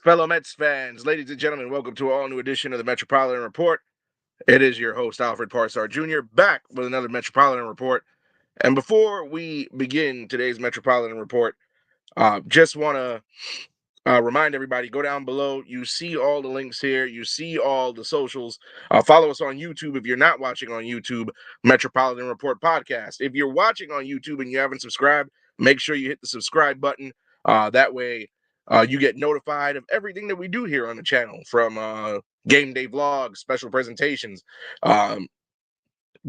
Fellow Mets fans, ladies and gentlemen, welcome to an all-new edition of the Metropolitan Report. It is your host, Alfred Jr., back with another Metropolitan Report. And before we begin today's Metropolitan Report, just want to remind everybody, go down below. You see all the links here. You see all the socials. Follow us on YouTube if you're not watching on YouTube, Metropolitan Report Podcast. If you're watching on YouTube and you haven't subscribed, make sure you hit the subscribe button. That way you get notified of everything that we do here on the channel, from game day vlogs, special presentations, um,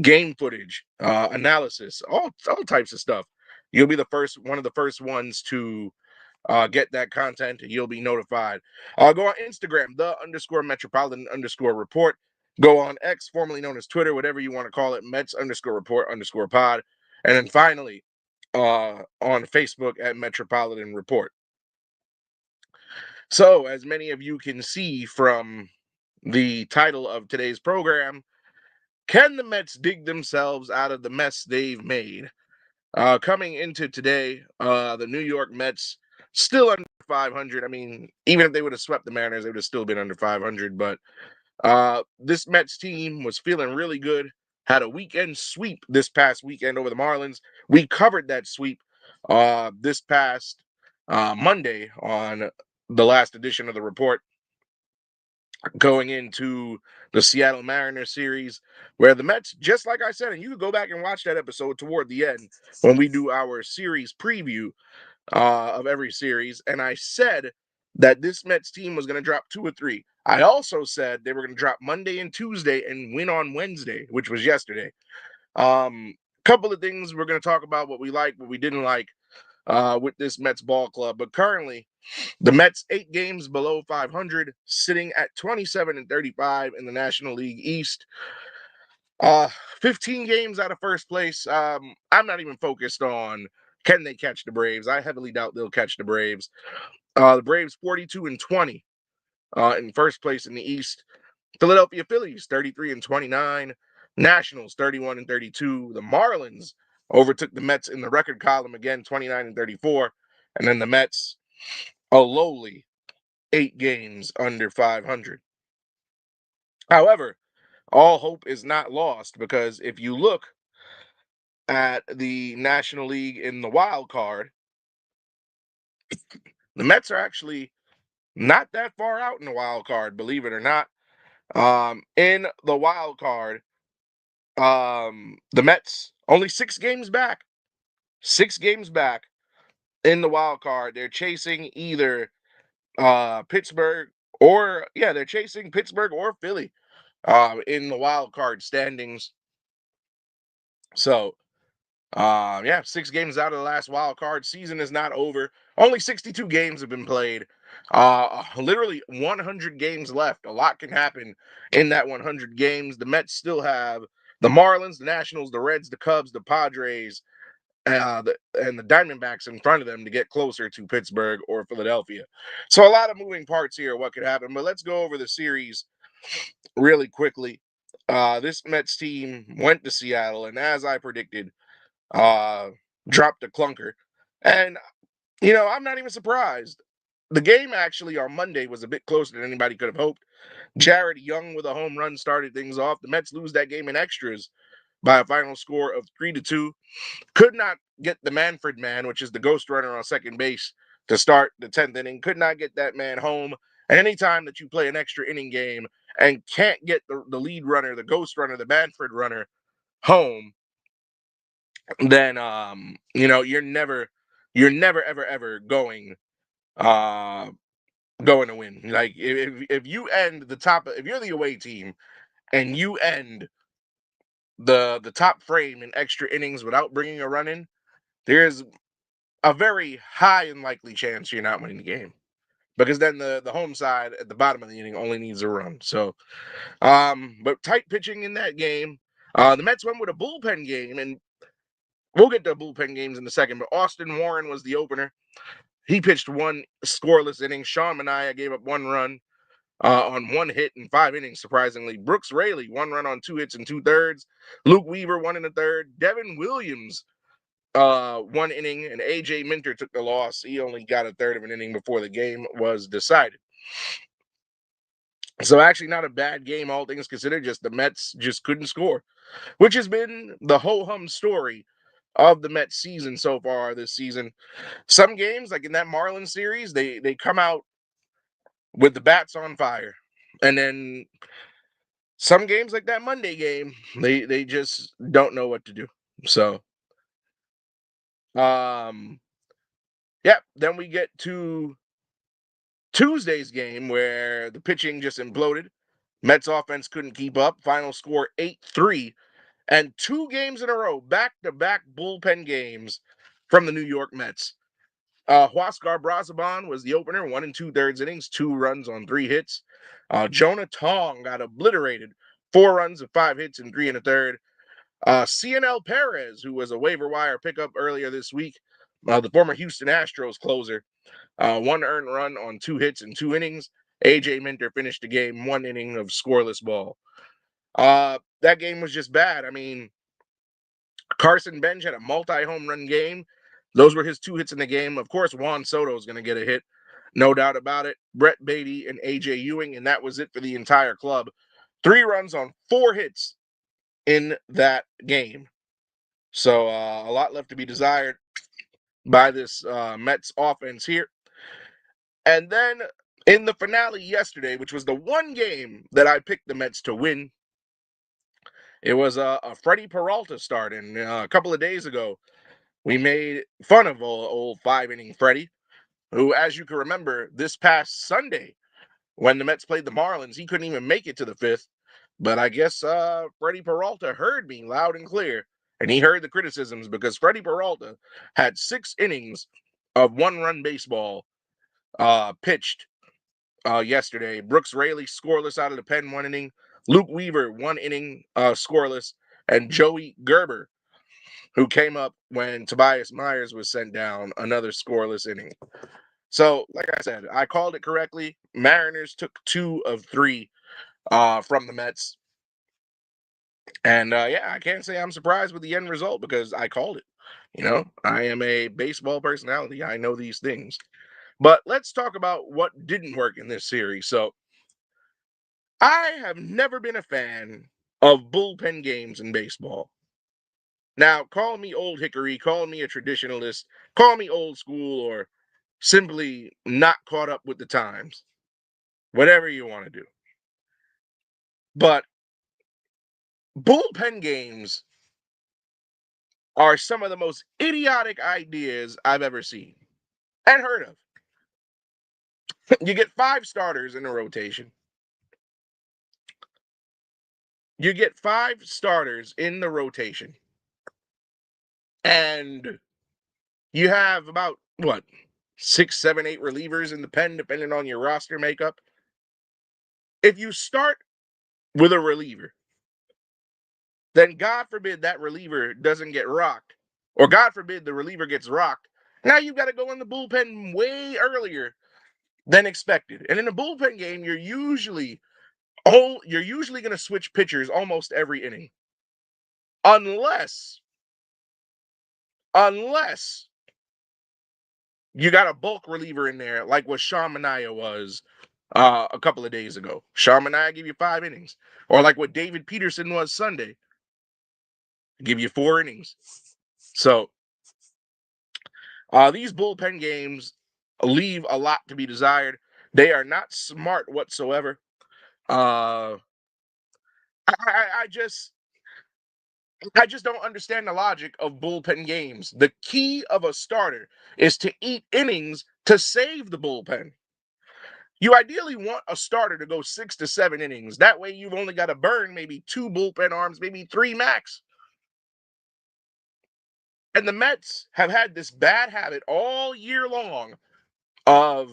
game footage, analysis, all types of stuff. You'll be one of the first ones to get that content. You'll be notified. Go on Instagram, _Metropolitan_report. Go on X, formerly known as Twitter, whatever you want to call it, Mets_report_pod. And then finally, on Facebook at Metropolitan Report. So, as many of you can see from the title of today's program, can the Mets dig themselves out of the mess they've made? Coming into today, the New York Mets still under 500. I mean, even if they would have swept the Mariners, they would have still been under 500. But this Mets team was feeling really good. Had a weekend sweep this past weekend over the Marlins. We covered that sweep this past Monday on the last edition of the report, going into the Seattle Mariners series, where the Mets, just like I said, and you can go back and watch that episode toward the end when we do our series preview of every series, and I said that this Mets team was going to drop 2 or 3. I also said they were going to drop Monday and Tuesday and win on Wednesday, which was yesterday. Couple of things we're going to talk about, what we liked, what we didn't like with this Mets ball club. But currently, the Mets 8 games below 500, sitting at 27-35 in the National League East. 15 games out of first place. I'm not even focused on can they catch the Braves. I heavily doubt they'll catch the Braves. The Braves 42-20 in first place in the East. Philadelphia Phillies 33-29. Nationals 31-32. The Marlins overtook the Mets in the record column again, 29-34. And then the Mets, a lowly 8 games under 500. However, all hope is not lost, because if you look at the National League in the wild card, the Mets are actually not that far out in the wild card, believe it or not. In the wild card, the Mets only 6 games back. 6 games back in the wild card. They're chasing either Pittsburgh they're chasing Pittsburgh or Philly in the wild card standings. So, 6 games out of the last wild card. Season is not over. Only 62 games have been played. Literally 100 games left. A lot can happen in that 100 games. The Mets still have the Marlins, the Nationals, the Reds, the Cubs, the Padres, and the Diamondbacks in front of them to get closer to Pittsburgh or Philadelphia. So a lot of moving parts here, what could happen. But let's go over the series really quickly. This Mets team went to Seattle, and as I predicted, dropped a clunker. And, I'm not even surprised. The game actually on Monday was a bit closer than anybody could have hoped. Jared Young with a home run started things off. The Mets lose that game in extras by a final score of 3-2. Could not get the Manfred man, which is the ghost runner on second base, to start the 10th inning. Could not get that man home. And anytime that you play an extra inning game and can't get the lead runner, the ghost runner, the Manfred runner home, then you're never ever uh going to win. Like, if you end the top, if you're the away team and you end the top frame in extra innings without bringing a run in, there's a very high and likely chance you're not winning the game, because then the home side at the bottom of the inning only needs a run. So, but tight pitching in that game. The Mets went with a bullpen game, and we'll get to bullpen games in a second. But Austin Warren was the opener. He pitched 1 scoreless inning. Sean Manaea gave up 1 run on 1 hit in 5 innings, surprisingly. Brooks Raley, 1 run on 2 hits and 2/3. Luke Weaver, 1 1/3. Devin Williams 1 inning, and A.J. Minter took the loss. He only got a third of an inning before the game was decided. So actually not a bad game, all things considered, just the Mets just couldn't score, which has been the ho-hum story of the Mets season so far this season. Some games, like in that Marlins series, they come out with the bats on fire. And then some games like that Monday game, they just don't know what to do. So yeah, then we get to Tuesday's game where the pitching just imploded. Mets offense couldn't keep up. Final score 8-3. And 2 games in a row, back-to-back bullpen games from the New York Mets. Huascar Brazaban was the opener, 1 2/3 innings, 2 runs on 3 hits. Jonah Tong got obliterated, 4 runs of 5 hits and 3 1/3. CNL Perez, who was a waiver wire pickup earlier this week, the former Houston Astros closer, 1 earned run on 2 hits and 2 innings. A.J. Minter finished the game 1 inning of scoreless ball. That game was just bad. I mean, Carson Bench had a multi-home run game. Those were his 2 hits in the game. Of course, Juan Soto is going to get a hit. No doubt about it. Brett Beatty and A.J. Ewing, and that was it for the entire club. 3 runs on 4 hits in that game. So a lot left to be desired by this Mets offense here. And then in the finale yesterday, which was the one game that I picked the Mets to win, it was a Freddie Peralta start. And a couple of days ago, we made fun of old 5-inning Freddie, who, as you can remember, this past Sunday, when the Mets played the Marlins, he couldn't even make it to the 5th. But I guess Freddie Peralta heard me loud and clear, and he heard the criticisms because Freddie Peralta had 6 innings of 1-run baseball pitched yesterday. Brooks Raley scoreless out of the pen 1 inning. Luke Weaver 1 inning scoreless, and Joey Gerber, who came up when Tobias Myers was sent down, another scoreless inning. So, like I said, I called it correctly. Mariners took 2 of 3 from the Mets. And yeah, I can't say I'm surprised with the end result because I called it. You know, I am a baseball personality. I know these things. But let's talk about what didn't work in this series. So, I have never been a fan of bullpen games in baseball. Now, call me old hickory, call me a traditionalist, call me old school, or simply not caught up with the times. Whatever you want to do. But bullpen games are some of the most idiotic ideas I've ever seen and heard of. You get 5 starters in a rotation. You get 5 starters in the rotation. And you have about, what, 6, 7, 8 relievers in the pen, depending on your roster makeup. If you start with a reliever, then God forbid that reliever doesn't get rocked, or God forbid the reliever gets rocked. Now you've got to go in the bullpen way earlier than expected. And in a bullpen game, you're usually going to switch pitchers almost every inning, unless you got a bulk reliever in there like what Sean Manaea was a couple of days ago. Sean Manaea give you 5 innings, or like what David Peterson was Sunday, give you 4 innings. So these bullpen games leave a lot to be desired. They are not smart whatsoever. I just don't understand the logic of bullpen games. The key of a starter is to eat innings to save the bullpen. You ideally want a starter to go 6 to 7 innings. That way you've only got to burn maybe 2 bullpen arms, maybe 3 max. And the Mets have had this bad habit all year long of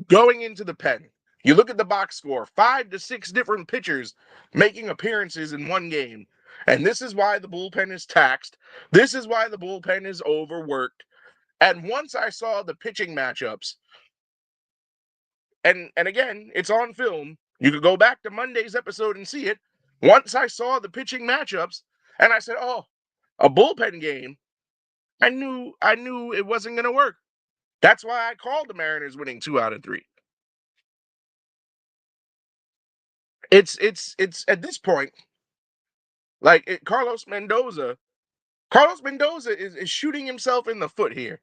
going into the pen. You look at the box score, 5 to 6 different pitchers making appearances in one game. And this is why the bullpen is taxed. This is why the bullpen is overworked. And once I saw the pitching matchups, and again, it's on film. You could go back to Monday's episode and see it. Once I saw the pitching matchups, and I said, oh, a bullpen game, I knew it wasn't going to work. That's why I called the Mariners winning 2 out of 3. It's at this point like Carlos Mendoza is shooting himself in the foot here.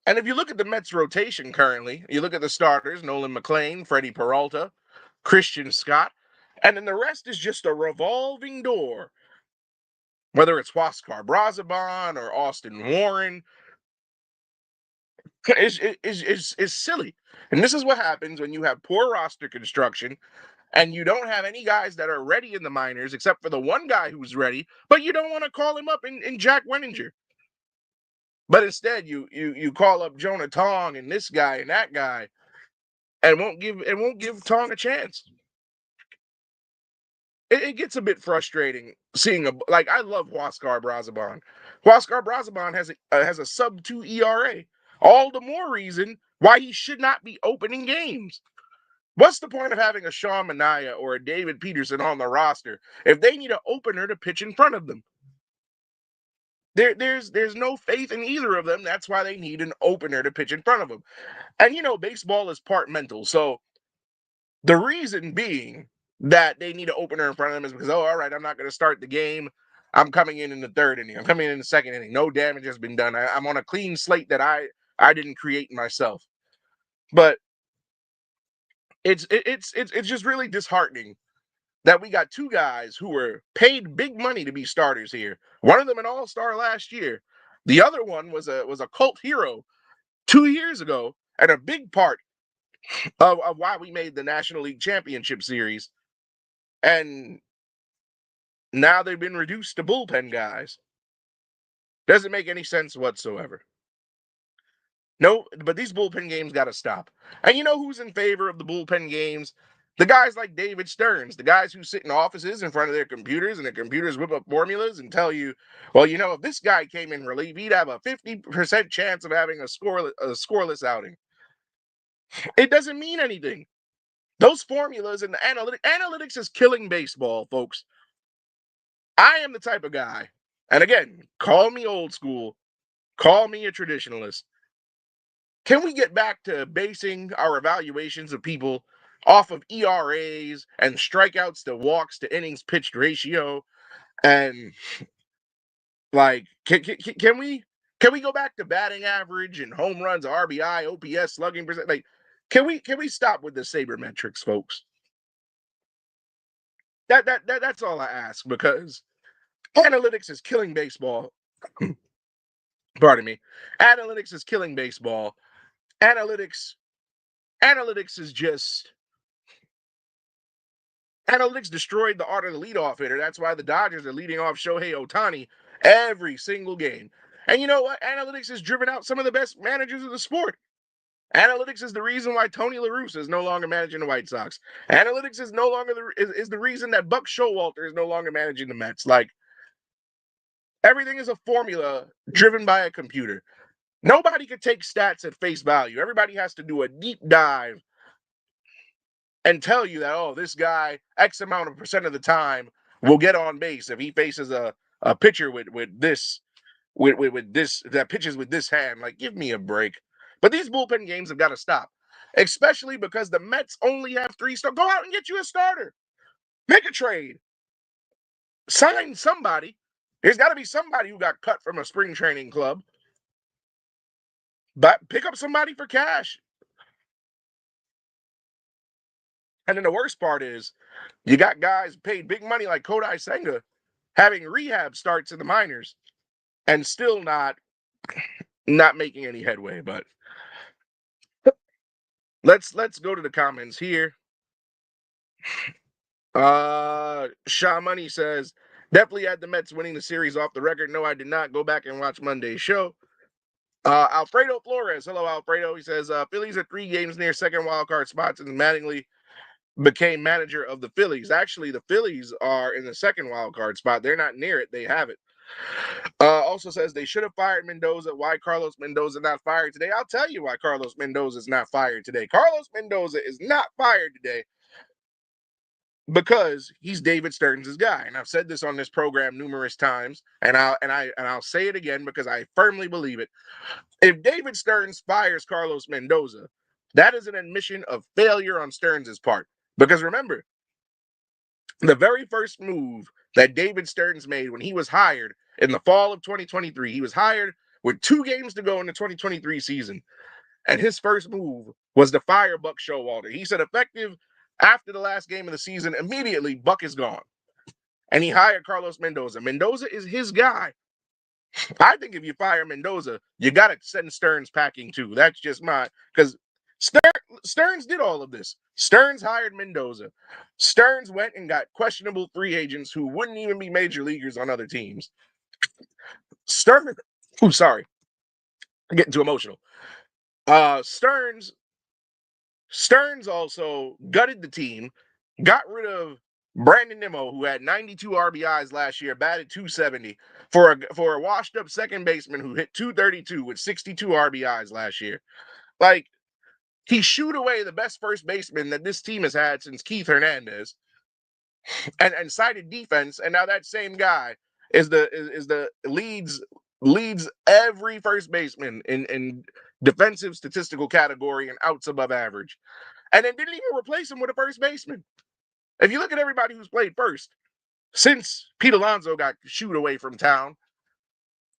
And if you look at the Mets rotation currently, you look at the starters, Nolan McLean, Freddie Peralta, Christian Scott, and then the rest is just a revolving door. Whether it's Huascar Brazaban or Austin Warren, is silly. And this is what happens when you have poor roster construction and you don't have any guys that are ready in the minors except for the one guy who's ready, but you don't want to call him up in Jack Wenninger. But instead, you call up Jonah Tong and this guy and that guy, and won't give Tong a chance. It gets a bit frustrating seeing I love Huascar Brazaban. Huascar Brazaban has a sub-2 ERA. All the more reason why he should not be opening games. What's the point of having a Sean Manaea or a David Peterson on the roster if they need an opener to pitch in front of them? There's no faith in either of them. That's why they need an opener to pitch in front of them. And baseball is part mental. So the reason being that they need an opener in front of them is because, all right, I'm not going to start the game. I'm coming in the third inning. I'm coming in the second inning. No damage has been done. I'm on a clean slate that I didn't create myself. But it's just really disheartening that we got two guys who were paid big money to be starters here. One of them an all-star last year. The other one was a cult hero 2 years ago and a big part of why we made the National League Championship Series. And now they've been reduced to bullpen guys. Doesn't make any sense whatsoever. No, but these bullpen games got to stop. And you know who's in favor of the bullpen games? The guys like David Stearns, the guys who sit in offices in front of their computers and their computers whip up formulas and tell you, well, if this guy came in relief, he'd have a 50% chance of having a scoreless outing. It doesn't mean anything. Those formulas and the analytics is killing baseball, folks. I am the type of guy, and again, call me old school, call me a traditionalist. Can we get back to basing our evaluations of people off of ERAs and strikeouts to walks to innings pitched ratio? And can we go back to batting average and home runs, RBI, OPS, slugging percent? Can we stop with the sabermetrics, folks? That's all I ask, because analytics is killing baseball. Pardon me. Analytics is killing baseball. Analytics is just analytics destroyed the art of the leadoff hitter. That's why the Dodgers are leading off Shohei Ohtani every single game. And you know what? Analytics has driven out some of the best managers of the sport. Analytics is the reason why Tony La Russa is no longer managing the White Sox. Analytics is no longer is the reason that Buck Showalter is no longer managing the Mets. Everything is a formula driven by a computer. Nobody can take stats at face value. Everybody has to do a deep dive and tell you that, oh, this guy X amount of percent of the time will get on base if he faces a pitcher with this that pitches with this hand. Give me a break. But these bullpen games have got to stop, especially because the Mets only have 3 stars. Go out and get you a starter. Make a trade. Sign somebody. There's got to be somebody who got cut from a spring training club. But pick up somebody for cash. And then the worst part is you got guys paid big money like Kodai Senga having rehab starts in the minors and still not making any headway. But let's go to the comments here. Shaw Money says, definitely had the Mets winning the series off the record. No, I did not. Go back and watch Monday's show. Alfredo Flores. Hello, Alfredo. He says, Phillies are 3 games near second wild card spots, and Mattingly became manager of the Phillies. Actually, the Phillies are in the second wild card spot. They're not near it. They have it. Also says they should have fired Mendoza. Why Carlos Mendoza not fired today? I'll tell you why Carlos Mendoza is not fired today. Carlos Mendoza is not fired today because he's David Stearns' guy. And I've said this on this program numerous times, and I'll say it again because I firmly believe it. If David Stearns fires Carlos Mendoza, that is an admission of failure on Stearns' part. Because remember, the very first move that David Stearns made when he was hired in the fall of 2023, he was hired with 2 games to go in the 2023 season. And his first move was to fire Buck Showalter. He said, effective after the last game of the season, immediately Buck is gone. And he hired Carlos Mendoza. Mendoza is his guy. I think if you fire Mendoza, you got to send Stearns packing too. That's just my, because Stearns did all of this. Stearns hired Mendoza. Stearns went and got questionable free agents who wouldn't even be major leaguers on other teams. Stearns, sorry, I'm getting too emotional. Stearns also gutted the team, got rid of Brandon Nimmo, who had 92 RBIs last year, batted .270, for a washed-up second baseman who hit .232 with 62 RBIs last year. Like, he shooed away the best first baseman that this team has had since Keith Hernandez, and cited defense. And now that same guy is the leads every first baseman in defensive statistical category and outs above average, and then didn't even replace him with a first baseman. If you look at everybody who's played first since Pete Alonso got shooed away from town,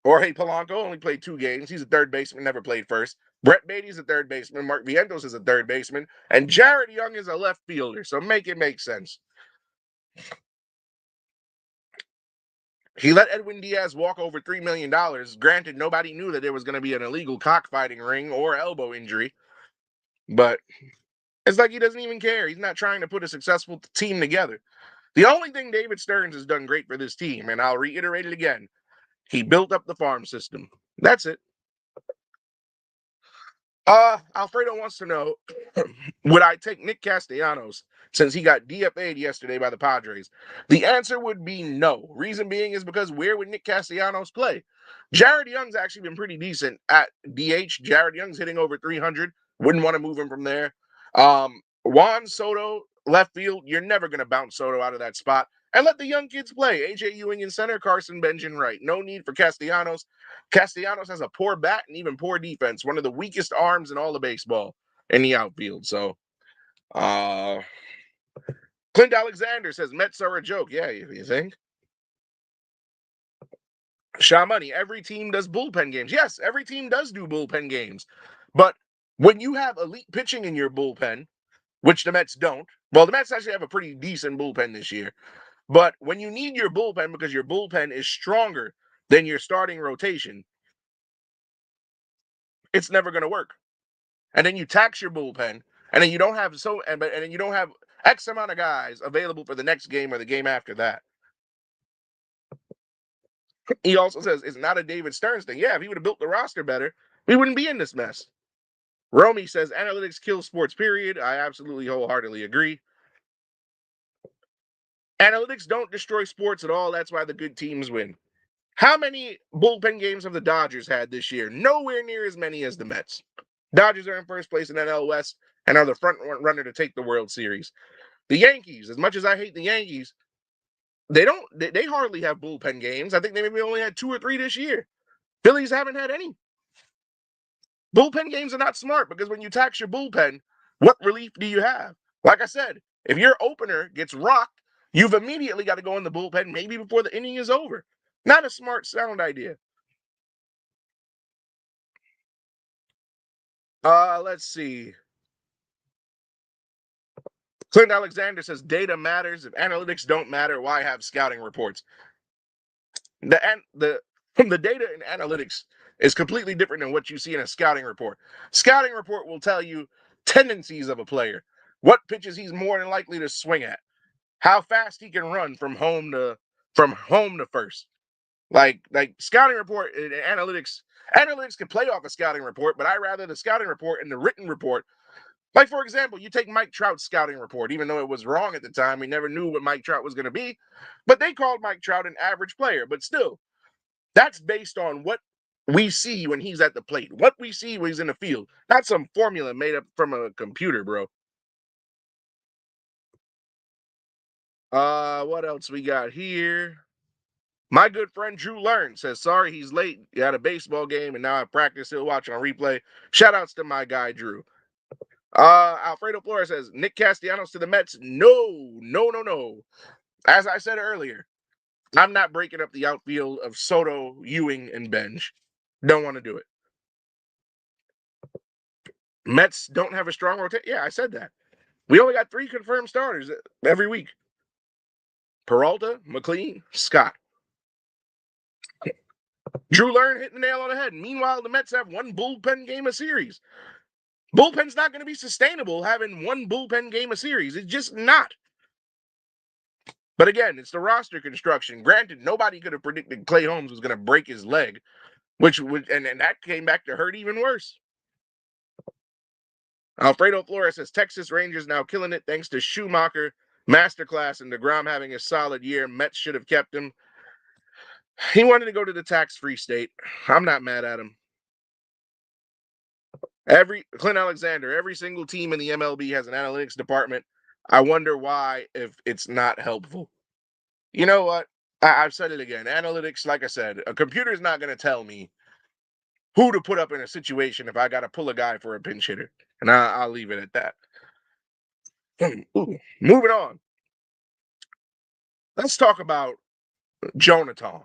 Jorge Polanco only played 2 games. He's a third baseman, never played first. Brett Beatty's a third baseman. Mark Vientos is a third baseman. And Jared Young is a left fielder. So make it make sense. He let Edwin Diaz walk over $3 million. Granted, nobody knew that there was going to be an illegal cockfighting ring or elbow injury. But it's like he doesn't even care. He's not trying to put a successful team together. The only thing David Stearns has done great for this team, and I'll reiterate it again, he built up the farm system. That's it. Alfredo wants to know, would I take Nick Castellanos since he got DFA'd yesterday by the Padres? The answer would be no. Reason being is because where would Nick Castellanos play? Jared Young's actually been pretty decent at DH. Jared Young's hitting over 300. Wouldn't want to move him from there. Juan Soto, left field. You're never going to bounce Soto out of that spot. And let the young kids play. AJ Ewing in center, Carson Bench in right. No need for Castellanos. Castellanos has a poor bat and even poor defense. One of the weakest arms in all of baseball in the outfield. So, Clint Alexander says Mets are a joke. Yeah, you think? Shaw Money, every team does bullpen games. Yes, every team does do bullpen games. But when you have elite pitching in your bullpen, which the Mets don't, well, the Mets actually have a pretty decent bullpen this year. But when you need your bullpen because your bullpen is stronger than your starting rotation, it's never going to work. And then you tax your bullpen, and then you don't have and then you don't have X amount of guys available for the next game or the game after that. He also says it's not a David Stearns thing. Yeah, if he would have built the roster better, we wouldn't be in this mess. Romy says analytics kill sports, period. I absolutely wholeheartedly agree. Analytics don't destroy sports at all. That's why the good teams win. How many bullpen games have the Dodgers had this year? Nowhere near as many as the Mets. Dodgers are in first place in NL West and are the front runner to take the World Series. The Yankees, as much as I hate the Yankees, they hardly have bullpen games. I think they maybe only had 2 or 3 this year. Phillies haven't had any. Bullpen games are not smart because when you tax your bullpen, what relief do you have? Like I said, if your opener gets rocked, you've immediately got to go in the bullpen maybe before the inning is over. Not a smart, sound idea. Let's see. Clint Alexander says data matters. If analytics don't matter, why have scouting reports? The data in analytics is completely different than what you see in a scouting report. Scouting report will tell you tendencies of a player, what pitches he's more than likely to swing at, how fast he can run from home to first. Like scouting report and analytics can play off a scouting report, but I rather the scouting report and the written report. Like, for example, you take Mike Trout's scouting report, even though it was wrong at the time. We never knew what Mike Trout was going to be. But they called Mike Trout an average player. But still, that's based on what we see when he's at the plate, what we see when he's in the field, not some formula made up from a computer, bro. What else we got here? My good friend Drew Learn says, sorry he's late. He had a baseball game and now I practice. He'll watch on replay. Shout outs to my guy, Drew. Alfredo Flores says, Nick Castellanos to the Mets. No, no, no, no. As I said earlier, I'm not breaking up the outfield of Soto, Ewing, and Benj. Don't want to do it. Mets don't have a strong rotation. Yeah, I said that. We only got 3 confirmed starters every week. Peralta, McLean, Scott. Drew Learn hit the nail on the head. Meanwhile, the Mets have 1 bullpen game a series. Bullpen's not going to be sustainable having 1 bullpen game a series. It's just not. But again, it's the roster construction. Granted, nobody could have predicted Clay Holmes was going to break his leg, and that came back to hurt even worse. Alfredo Flores says Texas Rangers now killing it thanks to Schumacher, masterclass, and DeGrom having a solid year. Mets should have kept him. He wanted to go to the tax-free state. I'm not mad at him. Clint Alexander, every single team in the MLB has an analytics department. I wonder why if it's not helpful. You know what? I've said it again. Analytics, like I said, a computer's not going to tell me who to put up in a situation if I got to pull a guy for a pinch hitter. And I'll leave it at that. Ooh, moving on. Let's talk about Jonah Tong.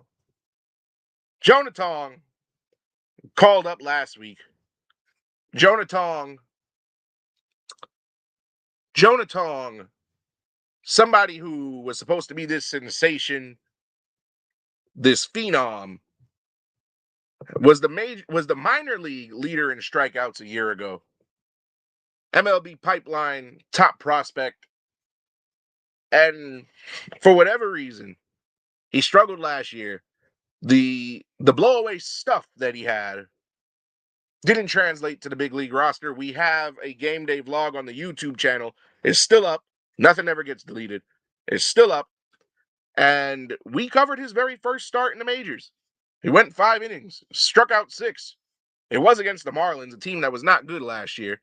Jonah Tong called up last week. Jonah Tong, somebody who was supposed to be this sensation, this phenom, was the minor league leader in strikeouts a year ago. MLB pipeline top prospect. And for whatever reason, he struggled last year. The blowaway stuff that he had didn't translate to the big league roster. We have a game day vlog on the YouTube channel. It's still up. Nothing ever gets deleted. It's still up. And we covered his very first start in the majors. He went 5 innings, struck out 6. It was against the Marlins, a team that was not good last year.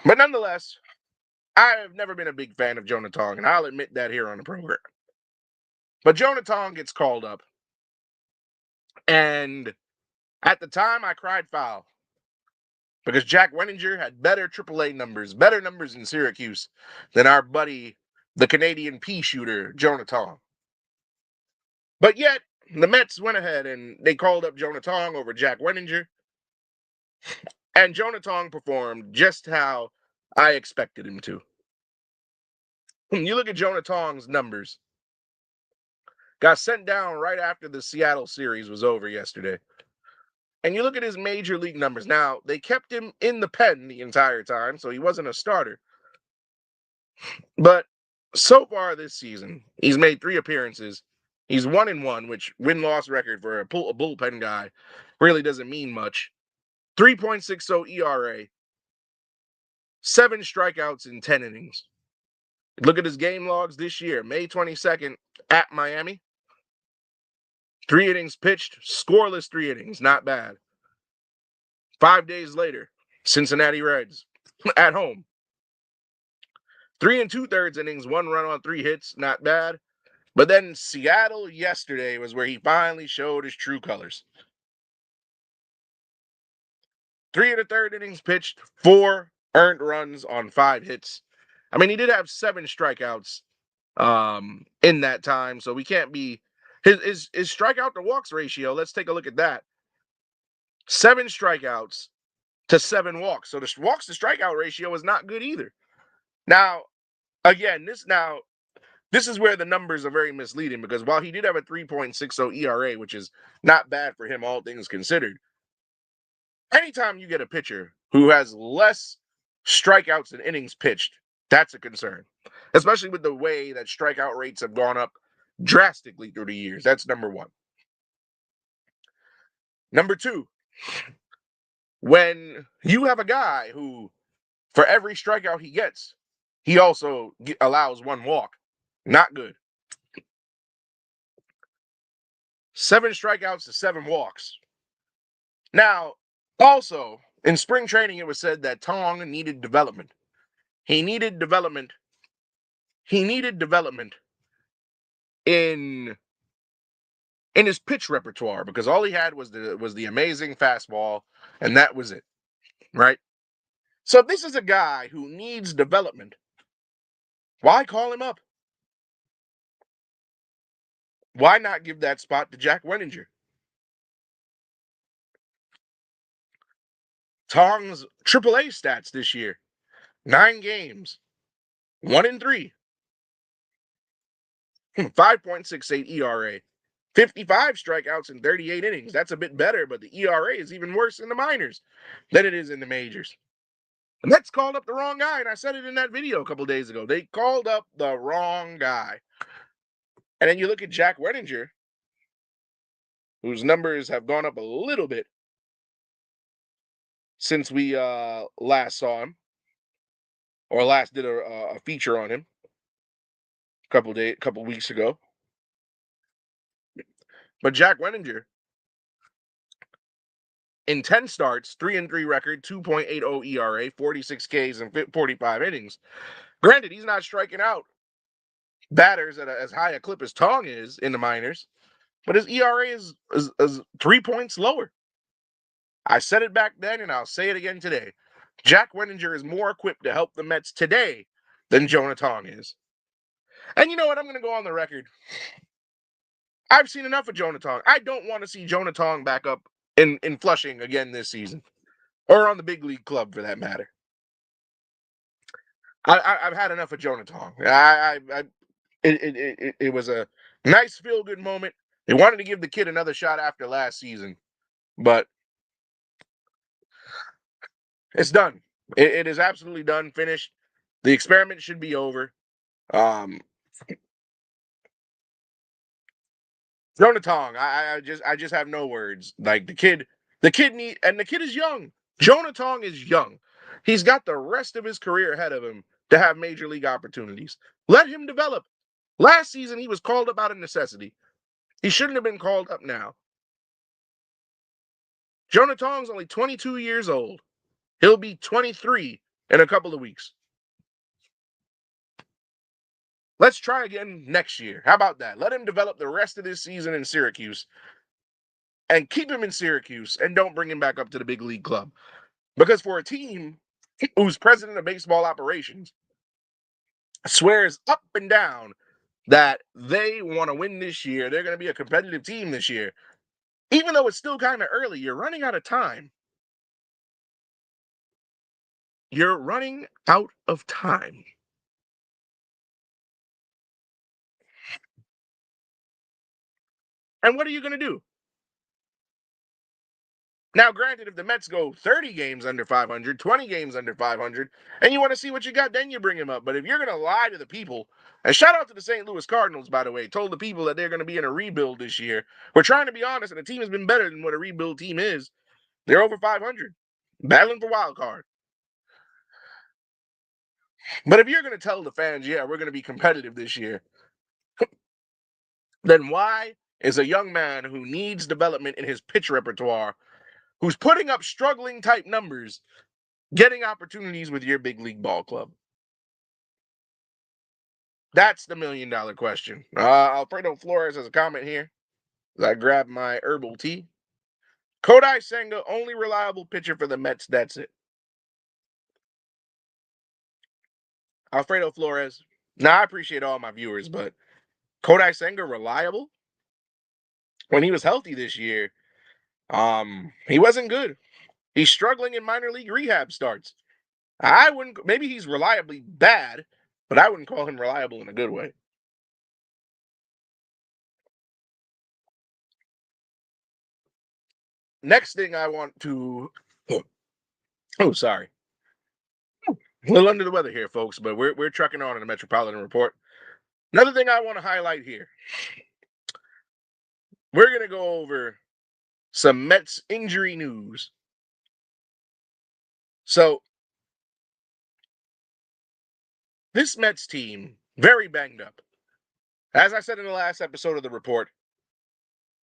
But nonetheless, I have never been a big fan of Jonah Tong, and I'll admit that here on the program. But Jonah Tong gets called up. And at the time, I cried foul. Because Jack Wenninger had better AAA numbers, better numbers in Syracuse than our buddy, the Canadian pea shooter, Jonah Tong. But yet, the Mets went ahead and they called up Jonah Tong over Jack Wenninger. And Jonah Tong performed just how I expected him to. You look at Jonah Tong's numbers. Got sent down right after the Seattle series was over yesterday. And you look at his major league numbers. Now, they kept him in the pen the entire time, so he wasn't a starter. But so far this season, he's made 3 appearances. He's 1-1, which win-loss record for a bullpen guy really doesn't mean much. 3.60 ERA. 7 strikeouts in 10 innings. Look at his game logs this year. May 22nd at Miami. 3 innings pitched, scoreless 3 innings. Not bad. 5 days later, Cincinnati Reds at home. 3 2/3 innings, 1 run on 3 hits. Not bad. But then Seattle yesterday was where he finally showed his true colors. 3 1/3 innings pitched, 4 earned runs on 5 hits. I mean, he did have 7 strikeouts in that time, so we can't be his strikeout to walks ratio. Let's take a look at that. 7 strikeouts to 7 walks. So the walks to strikeout ratio is not good either. Now, again, this is where the numbers are very misleading because while he did have a 3.60 ERA, which is not bad for him, all things considered, anytime you get a pitcher who has less strikeouts than innings pitched, that's a concern, especially with the way that strikeout rates have gone up drastically through the years. That's number 1. Number 2, when you have a guy who, for every strikeout he gets, he also allows 1 walk. Not good. 7 strikeouts to 7 walks. Now, also, in spring training, it was said that Tong needed development. He needed development he needed development in his pitch repertoire because all he had was the amazing fastball, and that was it, right? So this is a guy who needs development. Why call him up? Why not give that spot to Jack Wenninger? Tong's AAA stats this year: 9 games, 1-3, 5.68 ERA, 55 strikeouts in 38 innings. That's a bit better, but the ERA is even worse in the minors than it is in the majors. The Mets called up the wrong guy, and I said it in that video a couple days ago. They called up the wrong guy. And then you look at Jack Wenninger, whose numbers have gone up a little bit since we last saw him, or last did a feature on him couple weeks ago. But Jack Wenninger, in 10 starts, 3-3 record, 2.80 ERA, 46 Ks, and 45 innings. Granted, he's not striking out batters at as high a clip as Tong is in the minors, but his ERA is 3 points lower. I said it back then, and I'll say it again today. Jack Wenninger is more equipped to help the Mets today than Jonah Tong is. And you know what? I'm going to go on the record. I've seen enough of Jonah Tong. I don't want to see Jonah Tong back up in Flushing again this season, or on the big league club for that matter. I've had enough of Jonah Tong. It was a nice feel-good moment. They wanted to give the kid another shot after last season, but it's done. It is absolutely done, finished. The experiment should be over. Jonah Tong, I just have no words. Like the kid is young. Jonah Tong is young. He's got the rest of his career ahead of him to have major league opportunities. Let him develop. Last season he was called up out of necessity. He shouldn't have been called up now. Jonah Tong's only 22 years old. He'll be 23 in a couple of weeks. Let's try again next year. How about that? Let him develop the rest of this season in Syracuse and keep him in Syracuse and don't bring him back up to the big league club. Because for a team whose president of baseball operations swears up and down that they want to win this year, they're going to be a competitive team this year, even though it's still kind of early, you're running out of time. You're running out of time. And what are you going to do? Now, granted, if the Mets go 30 games under 500, 20 games under 500, and you want to see what you got, then you bring him up. But if you're going to lie to the people, and shout out to the St. Louis Cardinals, by the way, told the people that they're going to be in a rebuild this year. We're trying to be honest, and the team has been better than what a rebuild team is. They're over 500, battling for wild card. But if you're going to tell the fans, yeah, we're going to be competitive this year, then why is a young man who needs development in his pitch repertoire, who's putting up struggling type numbers, getting opportunities with your big league ball club? That's the $1 million question. Alfredo Flores has a comment here as I grab my herbal tea. Kodai Senga, only reliable pitcher for the Mets. That's it. Alfredo Flores. Now, I appreciate all my viewers, but Kodai Senga reliable? When he was healthy this year, he wasn't good. He's struggling in minor league rehab starts. I wouldn't. Maybe he's reliably bad, but I wouldn't call him reliable in a good way. Next thing I want to. Oh, sorry. A little under the weather here, folks, but we're trucking on in the Metropolitan Report. Another thing I want to highlight here. We're going to go over some Mets injury news. So, this Mets team, very banged up. As I said in the last episode of the report,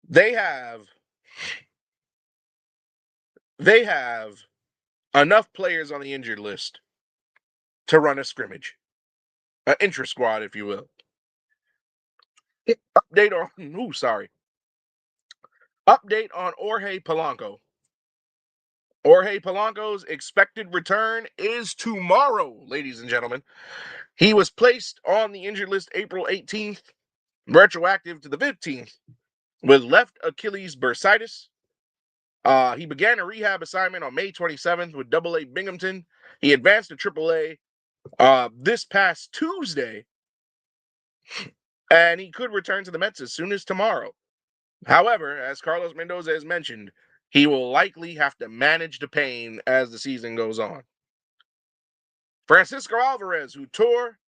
they have enough players on the injured list to run a scrimmage. An intra squad, if you will. Update on Jorge Polanco. Jorge Polanco's expected return is tomorrow, ladies and gentlemen. He was placed on the injured list April 18th, retroactive to the 15th, with left Achilles bursitis. He began a rehab assignment on May 27th with AA Binghamton. He advanced to AAA this past Tuesday, and he could return to the Mets as soon as tomorrow. However, as Carlos Mendoza has mentioned, he will likely have to manage the pain as the season goes on. Francisco Alvarez, who tore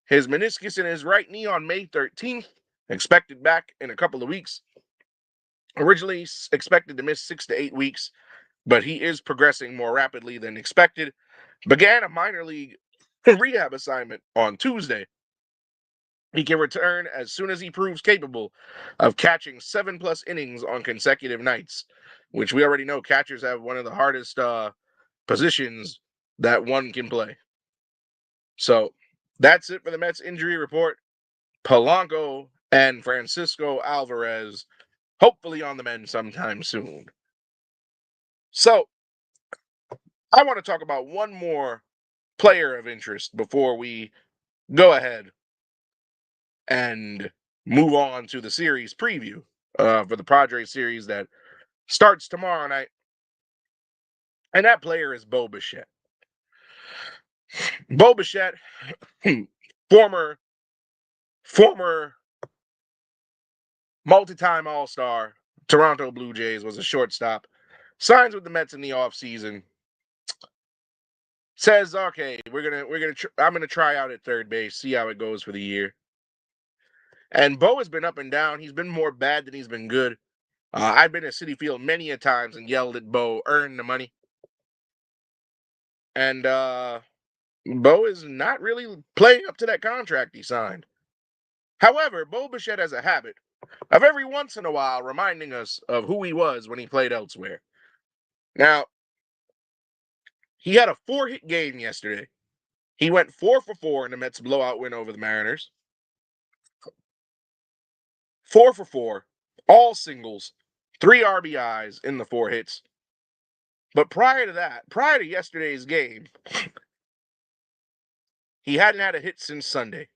his meniscus in his right knee on May 13th, expected back in a couple of weeks. Originally expected to miss 6 to 8 weeks, but he is progressing more rapidly than expected. Began a minor league rehab assignment on Tuesday. He can return as soon as he proves capable of catching 7+ innings on consecutive nights, which we already know catchers have one of the hardest positions that one can play. So that's it for the Mets injury report. Polanco and Francisco Alvarez, hopefully on the mend sometime soon. So I want to talk about one more player of interest before we go ahead and move on to the series preview for the Padres series that starts tomorrow night. And that player is Bo Bichette. Bo Bichette, former multi-time All-Star, Toronto Blue Jays, was a shortstop, signs with the Mets in the offseason. Says, okay, I'm gonna try out at third base, see how it goes for the year. And Bo has been up and down. He's been more bad than he's been good. I've been at Citi Field many a times and yelled at Bo, earn the money. And Bo is not really playing up to that contract he signed. However, Bo Bichette has a habit of every once in a while reminding us of who he was when he played elsewhere. Now, he had a 4-hit game yesterday. He went 4 for 4 in the Mets' blowout win over the Mariners. 4 for 4, all singles, 3 RBIs in the 4 hits. But prior to yesterday's game, he hadn't had a hit since Sunday.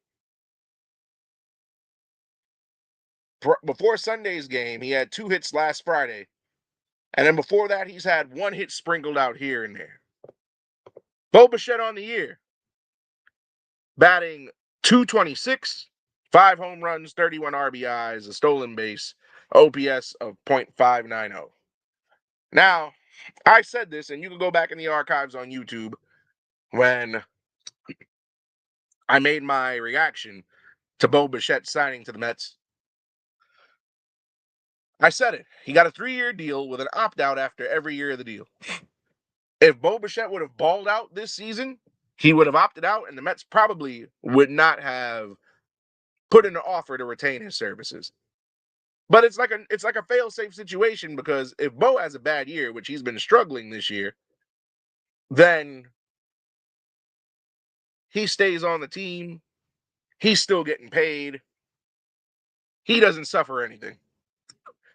Before Sunday's game, he had 2 hits last Friday. And then before that, he's had 1 hit sprinkled out here and there. Bo Bichette on the year, batting .226, 5 home runs, 31 RBIs, a stolen base, OPS of .590. Now, I said this, and you can go back in the archives on YouTube when I made my reaction to Bo Bichette signing to the Mets. I said it. He got a 3-year deal with an opt-out after every year of the deal. If Bo Bichette would have balled out this season, he would have opted out, and the Mets probably would not have put in an offer to retain his services. But it's like a fail-safe situation, because if Bo has a bad year, which he's been struggling this year, then he stays on the team. He's still getting paid. He doesn't suffer anything.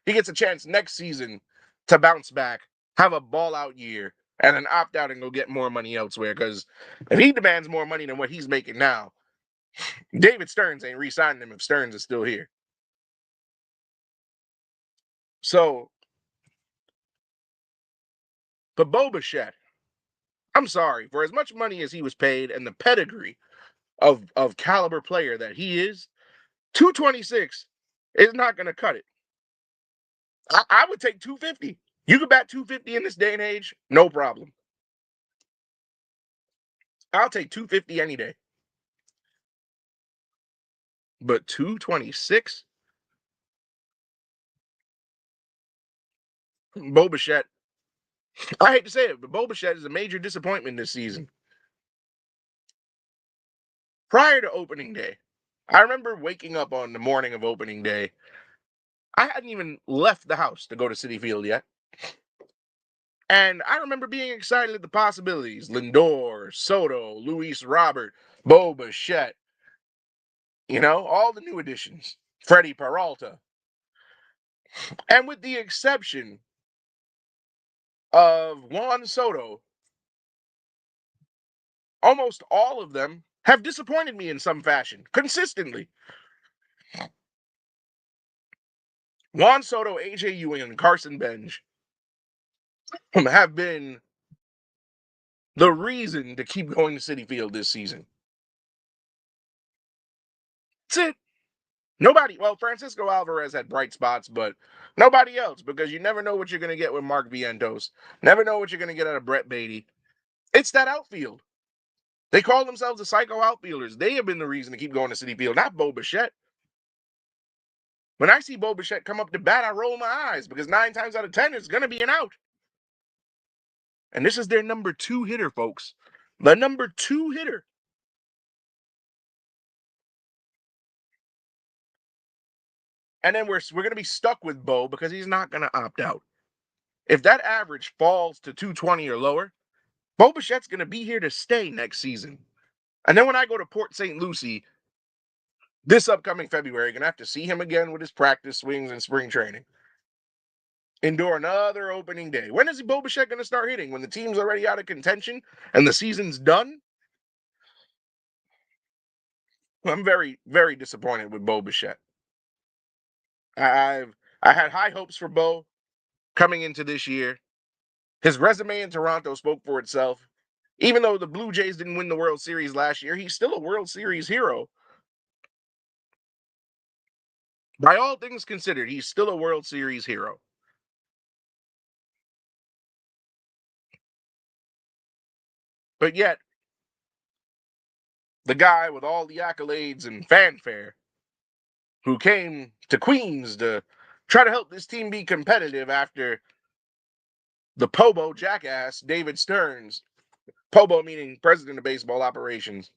He gets a chance next season to bounce back, have a ball-out year, and then opt out and go get more money elsewhere. Because if he demands more money than what he's making now, David Stearns ain't re-signing him if Stearns is still here. So, but Bo Bichette, I'm sorry, for as much money as he was paid and the pedigree of caliber player that he is, 226 is not going to cut it. I would take 250. You could bat 250 in this day and age, no problem. I'll take 250 any day. But 226? Bo Bichette, I hate to say it, but Bo Bichette is a major disappointment this season. Prior to opening day, I remember waking up on the morning of opening day. I hadn't even left the house to go to Citi Field yet. And I remember being excited at the possibilities. Lindor, Soto, Luis Robert, Bo Bichette. all the new additions. Freddie Peralta. And with the exception of Juan Soto, almost all of them have disappointed me in some fashion, consistently. Juan Soto, AJ Ewing, and Carson Bench have been the reason to keep going to Citi Field this season. That's it. Nobody, well, Francisco Alvarez had bright spots, but nobody else, because you never know what you're going to get with Mark Vientos. Never know what you're going to get out of Brett Beatty. It's that outfield. They call themselves the psycho outfielders. They have been the reason to keep going to Citi Field, not Bo Bichette. When I see Bo Bichette come up to bat, I roll my eyes because 9 times out of 10, it's going to be an out. And this is their number 2 hitter, folks. The number 2 hitter. And then we're going to be stuck with Bo because he's not going to opt out. If that average falls to 220 or lower, Bo Bichette's going to be here to stay next season. And then when I go to Port St. Lucie this upcoming February, you're going to have to see him again with his practice swings and spring training. Endure another opening day. When is Bo Bichette going to start hitting? When the team's already out of contention and the season's done? I'm very, very disappointed with Bo Bichette. I had high hopes for Bo coming into this year. His resume in Toronto spoke for itself. Even though the Blue Jays didn't win the World Series last year, he's still a World Series hero. By all things considered, he's still a World Series hero. But yet, the guy with all the accolades and fanfare who came to Queens to try to help this team be competitive after the Pobo jackass, David Stearns, Pobo meaning president of baseball operations,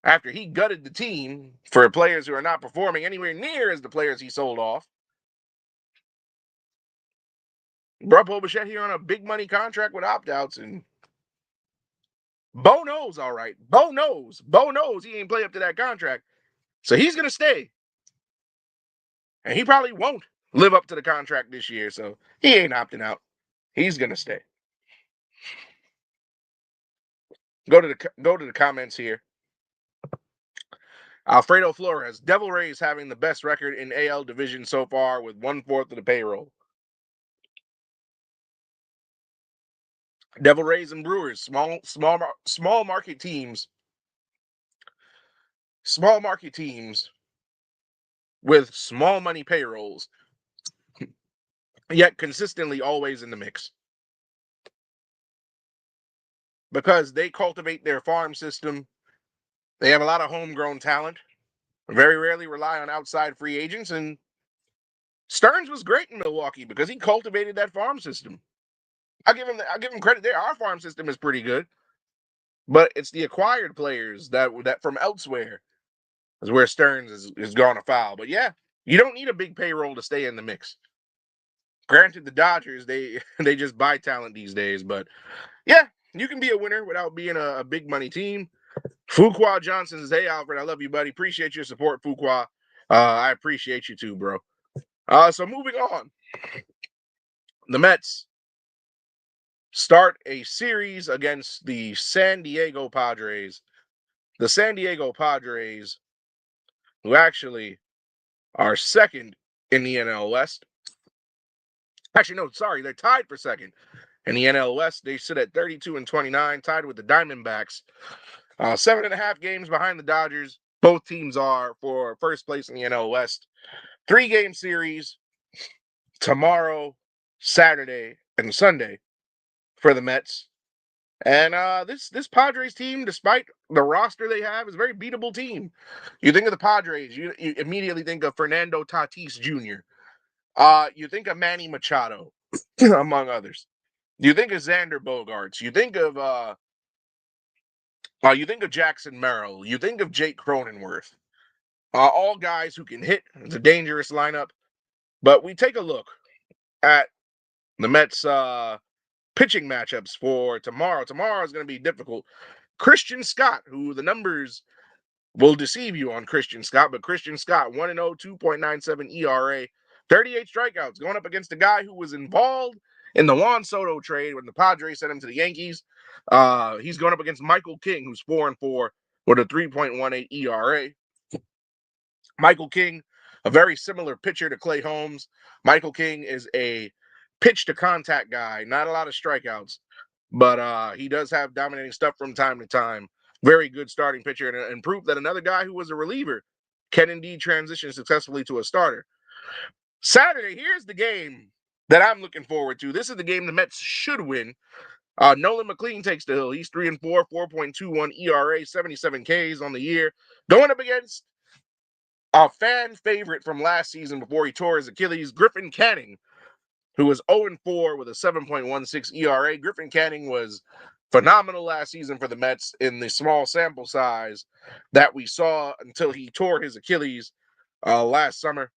after he gutted the team for players who are not performing anywhere near as the players he sold off, brought Bo Bichette here on a big money contract with opt-outs, and Bo knows, all right. Bo knows. Bo knows he ain't play up to that contract. So he's going to stay. And he probably won't live up to the contract this year, so he ain't opting out. He's going to stay. Go to the comments here. Alfredo Flores, Devil Rays having the best record in AL division so far with 1/4 of the payroll. Devil Rays and Brewers, small market teams. Small market teams with small money payrolls, yet consistently always in the mix. Because they cultivate their farm system. They have a lot of homegrown talent. Very rarely rely on outside free agents. And Stearns was great in Milwaukee because he cultivated that farm system. I'll give him credit there. Our farm system is pretty good. But it's the acquired players that from elsewhere is where Stearns is gone afoul. But yeah, you don't need a big payroll to stay in the mix. Granted, the Dodgers, they just buy talent these days. But yeah, you can be a winner without being a big money team. Fuqua Johnson says, hey, Alfred, I love you, buddy. Appreciate your support, Fuqua. I appreciate you too, bro. So moving on. The Mets start a series against the San Diego Padres. The San Diego Padres, who actually are second in the NL West. Actually, no, sorry, they're tied for second in the NL West. They sit at 32-29, tied with the Diamondbacks. 7.5 games behind the Dodgers. Both teams are for first place in the NL West. 3-game series tomorrow, Saturday, and Sunday for the Mets. And this Padres team, despite the roster they have, is a very beatable team. You think of the Padres, you immediately think of Fernando Tatis Jr. You think of Manny Machado, among others. You think of Xander Bogaerts. You think of Jackson Merrill. You think of Jake Cronenworth. All guys who can hit. It's a dangerous lineup. But we take a look at the Mets pitching matchups for tomorrow. Tomorrow is going to be difficult. Christian Scott, who the numbers will deceive you on Christian Scott, but Christian Scott, 1-0, 2.97 ERA, 38 strikeouts, going up against a guy who was involved in the Juan Soto trade when the Padres sent him to the Yankees. He's going up against Michael King, who's 4-4 with a 3.18 ERA. Michael King, a very similar pitcher to Clay Holmes. Michael King is a pitch to contact guy, not a lot of strikeouts, but he does have dominating stuff from time to time. Very good starting pitcher and proof that another guy who was a reliever can indeed transition successfully to a starter. Saturday, here's the game that I'm looking forward to. This is the game the Mets should win. Nolan McLean takes the hill. He's 3-4, 4.21 ERA, 77 Ks on the year. Going up against a fan favorite from last season before he tore his Achilles, Griffin Canning, who was 0-4 with a 7.16 ERA. Griffin Canning was phenomenal last season for the Mets in the small sample size that we saw until he tore his Achilles last summer.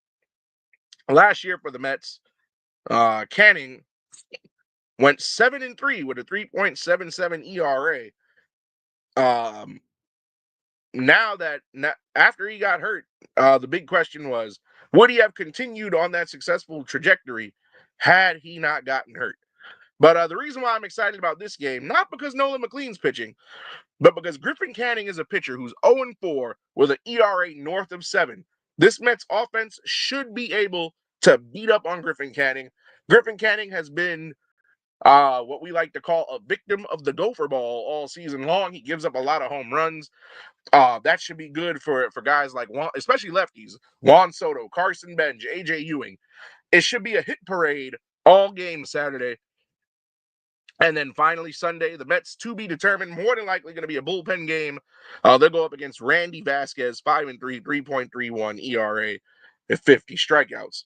Last year for the Mets, Canning went 7-3 with a 3.77 ERA. After he got hurt, the big question was, would he have continued on that successful trajectory had he not gotten hurt? But the reason why I'm excited about this game, not because Nolan McLean's pitching, but because Griffin Canning is a pitcher who's 0-4 with an ERA north of 7. This Mets offense should be able to beat up on Griffin Canning. Griffin Canning has been what we like to call a victim of the gopher ball all season long. He gives up a lot of home runs. That should be good for guys like Juan, especially lefties, Juan Soto, Carson Bench, AJ Ewing. It should be a hit parade all game Saturday. And then finally Sunday, the Mets to be determined, more than likely going to be a bullpen game. They'll go up against Randy Vasquez, 5-3, 3.31 ERA, and 50 strikeouts.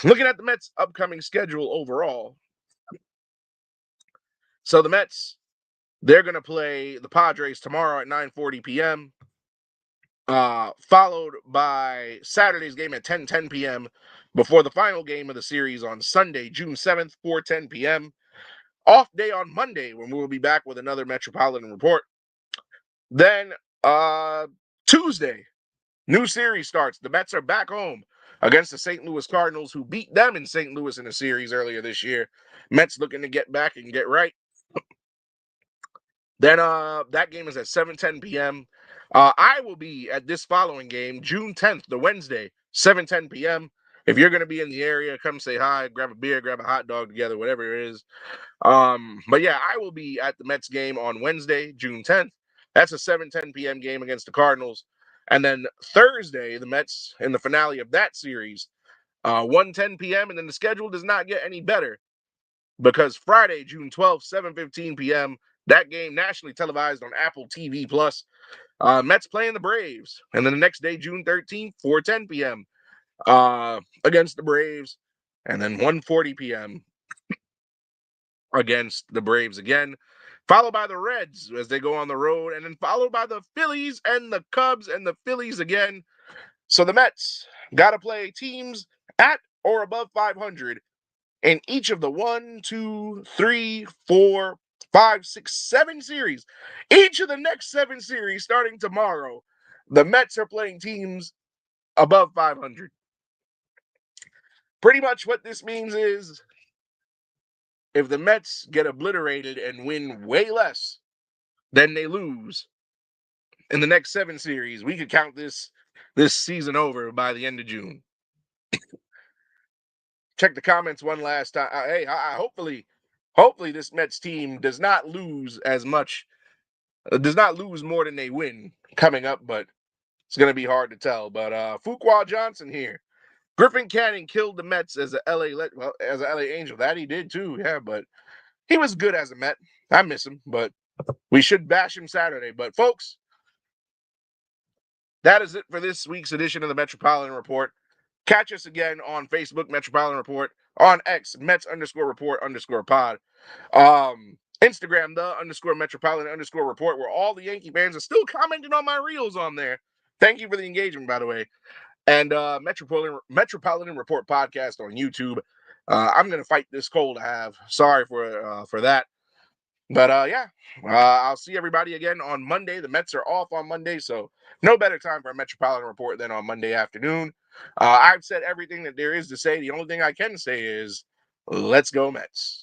Looking at the Mets' upcoming schedule overall, so the Mets, they're going to play the Padres tomorrow at 9:40 p.m., followed by Saturday's game at 10:10 p.m., before the final game of the series on Sunday, June 7th, 4:10 p.m., off day on Monday when we will be back with another Metropolitan report. Then Tuesday, new series starts. The Mets are back home against the St. Louis Cardinals, who beat them in St. Louis in a series earlier this year. Mets looking to get back and get right. Then that game is at 7:10 p.m. I will be at this following game, June 10th, the Wednesday, 7:10 p.m. If you're going to be in the area, come say hi, grab a beer, grab a hot dog together, whatever it is. But yeah, I will be at the Mets game on Wednesday, June 10th. That's a 7:10 p.m. game against the Cardinals. And then Thursday, the Mets in the finale of that series, 1:10 p.m. And then the schedule does not get any better because Friday, June 12th, 7:15 p.m., that game nationally televised on Apple TV Plus. Mets playing the Braves. And then the next day, June 13th, 4:10 p.m. Against the Braves. And then 1:40 p.m. against the Braves again, followed by the Reds as they go on the road, and then followed by the Phillies and the Cubs and the Phillies again. So the Mets got to play teams at or above 500 in each of the 1, 2, 3, 4, 5, 6, 7 series. Each of the next 7 series starting tomorrow, the Mets are playing teams above 500. Pretty much what this means is if the Mets get obliterated and win way less than they lose in the next 7 series, we could count this season over by the end of June. Check the comments one last time. Hey, hopefully this Mets team does not lose as much, does not lose more than they win coming up, but it's going to be hard to tell. But Fuqua Johnson here. Griffin Canning killed the Mets as a as an LA Angel. That he did too, yeah, but he was good as a Met. I miss him, but we should bash him Saturday. But folks, that is it for this week's edition of the Metropolitan Report. Catch us again on Facebook, Metropolitan Report, on X, Mets_report_pod. Instagram, _Metropolitan_report, where all the Yankee fans are still commenting on my reels on there. Thank you for the engagement, by the way. And Metropolitan Report podcast on YouTube. I'm going to fight this cold I have. Sorry for that. But yeah, I'll see everybody again on Monday. The Mets are off on Monday, so no better time for a Metropolitan report than on Monday afternoon. I've said everything that there is to say. The only thing I can say is, let's go Mets.